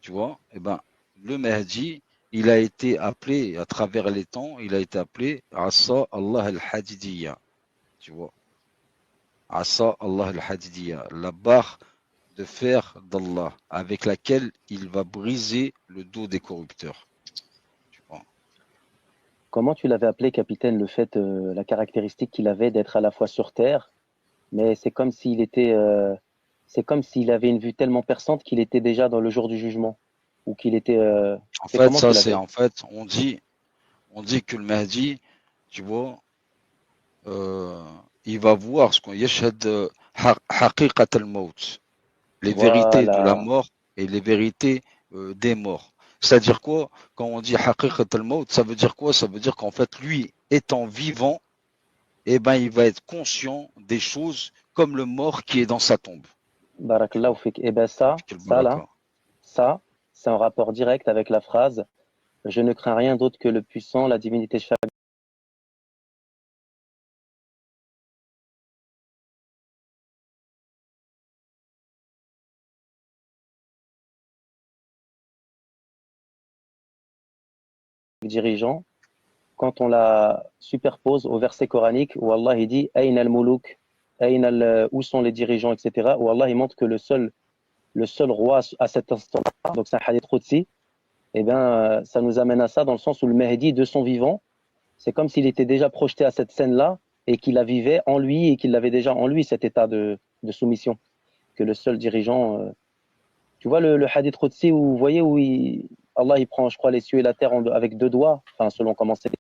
tu vois, eh ben, le Mahdi, il a été appelé, à travers les temps, il a été appelé Asa Allah al-Hadidiyya, tu vois. Asa Allah al-Hadidiyya, la barre de fer d'Allah, avec laquelle il va briser le dos des corrupteurs, tu vois. Comment tu l'avais appelé, capitaine, le fait, la caractéristique qu'il avait d'être à la fois sur Terre, mais c'est comme s'il avait une vue tellement perçante qu'il était déjà dans le jour du jugement, ou qu'il était, En c'est fait, comment tu ça c'est l'avais? en fait, on dit que le Mahdi, tu vois, euh, il va voir ce qu'on yashhad haqiqat al-maut, les vérités de la Voilà, mort et les vérités des morts. C'est-à-dire quoi? Quand on dit haqiqat al-maut, ça veut dire quoi? Ça veut dire qu'en fait, lui, étant vivant, eh ben, il va être conscient des choses comme le mort qui est dans sa tombe. Tu barakallahu vois? fik. Eh ben ça, Quel ça là, baraka. ça, c'est en rapport direct avec la phrase, je ne crains rien d'autre que le puissant, la divinité chaque dirigeant. Quand on la superpose au verset coranique où Allah il dit Ayn al-muluk, où sont les dirigeants, etc. Où Allah il montre que le seul roi à cet instant-là, donc c'est un hadith Qudsi, eh bien, ça nous amène à ça dans le sens où le Mahdi, de son vivant, c'est comme s'il était déjà projeté à cette scène-là et qu'il la vivait en lui et qu'il avait déjà en lui cet état de soumission, que le seul dirigeant. Tu vois le hadith Qudsi où vous voyez Allah il prend, je crois, les cieux et la terre avec deux doigts, enfin selon comment c'est